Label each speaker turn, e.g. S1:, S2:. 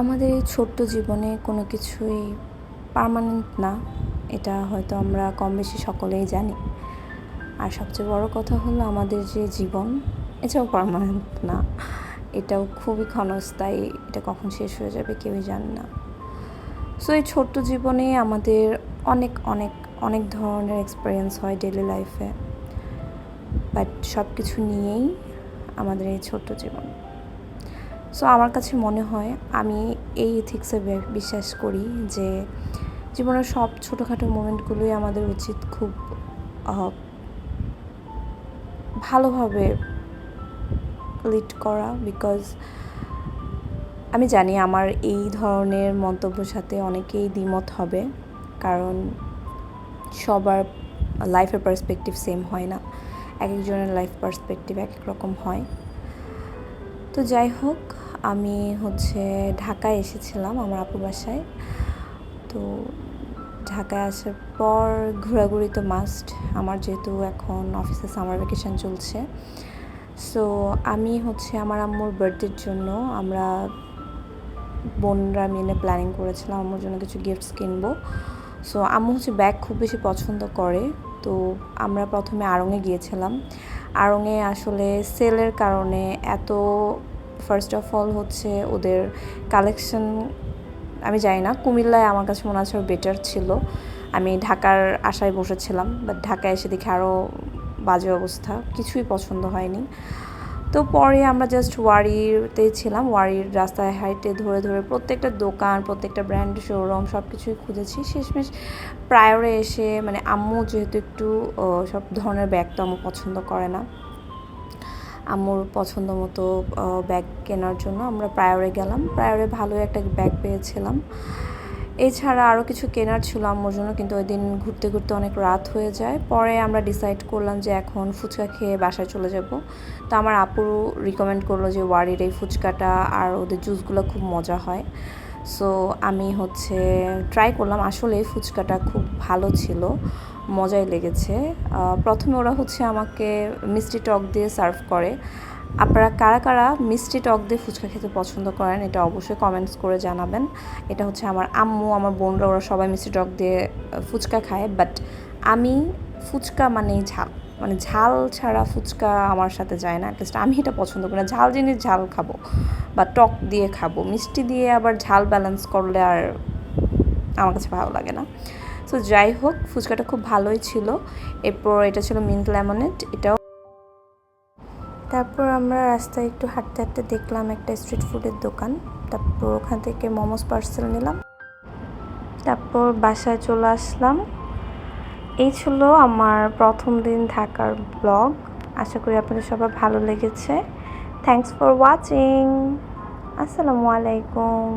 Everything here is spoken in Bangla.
S1: আমাদের এই ছোট্ট জীবনে কোনো কিছুই পার্মানেন্ট না, এটা হয়তো আমরা কম বেশি সকলেই জানি। আর সবচেয়ে বড় কথা হলো আমাদের যে জীবন, এটাও পার্মানেন্ট না, এটাও খুবই ক্ষণস্থায়ী। এটা কখন শেষ হয়ে যাবে কেউই জানে না। সো এই ছোট্ট জীবনে আমাদের অনেক অনেক অনেক ধরনের এক্সপিরিয়েন্স হয় ডেইলি লাইফে, বাট সব কিছু নিয়েই আমাদের এই ছোট্ট জীবন। সো আমার কাছে মনে হয়, আমি এই এথিক্সে বিশ্বাস করি যে জীবনের সব ছোটোখাটো মোমেন্টগুলোই আমাদের উচিত খুব ভালোভাবে লিড করা। বিকজ আমি জানি আমার এই ধরনের মন্তব্যের সাথে অনেকেই দ্বিমত হবে, কারণ সবার লাইফের পার্সপেক্টিভ সেম হয় না, এক একজনের লাইফ পার্সপেক্টিভ এক এক রকম হয়। তো যাই হোক, আমি ঢাকায় এসেছিলাম আমার আপুর বাসায়। তো ঢাকায় আসার পর ঘোরাঘুরি তো মাস্ট আমার, যেহেতু এখন অফিসে সামার ভ্যাকেশন চলছে। সো আমি আমার আম্মুর বার্থডের জন্য আমরা বোনরা মিলে প্ল্যানিং করেছিলাম আম্মুর জন্য কিছু গিফটস কিনবো। সো আম্মু ব্যাগ খুব বেশি পছন্দ করে। তো আমরা প্রথমে আড়ংয়ে গিয়েছিলাম। আড়ংয়ে আসলে সেলের কারণে এত, ফার্স্ট অফ অল ওদের কালেকশন আমি জানি না, কুমিল্লায় আমার কাছে মনে হচ্ছে বেটার ছিল। আমি ঢাকার আশায় বসেছিলাম, বাট ঢাকায় এসে দেখি আরও বাজে অবস্থা, কিছুই পছন্দ হয়নি। তো পরে আমরা জাস্ট ওয়ারিতে ছিলাম, ওয়ারির রাস্তায় হাইটে ধরে ধরে প্রত্যেকটা দোকান, প্রত্যেকটা ব্র্যান্ড শোরুম সব কিছুই খুঁজেছি। শেষমেশ প্রায়রে এসে আম্মু যেহেতু একটু সব ধরনের ব্যাগ তো আম্মু পছন্দ করে না, আম্মুর পছন্দ মতো ব্যাগ কেনার জন্য আমরা প্রায়রে গেলাম। প্রায়রে ভালো একটা ব্যাগ পেয়েছিলাম। এছাড়া আরও কিছু কেনার ছিল আম্মুর জন্য, কিন্তু ওই দিন ঘুরতে ঘুরতে অনেক রাত হয়ে যায়। পরে আমরা ডিসাইড করলাম যে এখন ফুচকা খেয়ে বাসায় চলে যাব। তো আমার আপু রিকমেন্ড করলো যে ওয়ারির এই ফুচকাটা আর ওদের জুসগুলো খুব মজা হয়। সো আমি ট্রাই করলাম, আসলে ফুচকাটা খুব ভালো ছিল, মজাই লেগেছে। প্রথমে ওরা আমাকে মিষ্টি টক দিয়ে সার্ভ করে। আপনারা কারা কারা মিষ্টি টক দিয়ে ফুচকা খেতে পছন্দ করেন এটা অবশ্যই কমেন্টস করে জানাবেন। এটা আমার আম্মু, আমার বোনরা, ওরা সবাই মিষ্টি টক দিয়ে ফুচকা খায়, বাট আমি ফুচকা ঝাল, ঝাল ছাড়া ফুচকা আমার সাথে যায় না। অ্যাটলিস্ট আমি এটা পছন্দ করি না, ঝাল জিনিস ঝাল খাবো বা টক দিয়ে খাবো, মিষ্টি দিয়ে আবার ঝাল ব্যালেন্স করলে আর আমার কাছে ভালো লাগে না। সো যাই হোক, ফুচকাটা খুব ভালোই ছিল। এরপর এটা ছিল মিন্ট লেমনেড, এটাও। তারপর আমরা রাস্তায় একটু হাঁটতে হাঁটতে দেখলাম একটা স্ট্রিট ফুডের দোকান। তারপর ওখান থেকে মোমোস পার্সেল নিলাম। তারপর বাসায় চলে আসলাম। এই ছিল আমার প্রথম দিন ঢাকার ব্লগ। আশা করি আপনাদের সবার ভালো লেগেছে। Thanks for watching. আসসালামু আলাইকুম।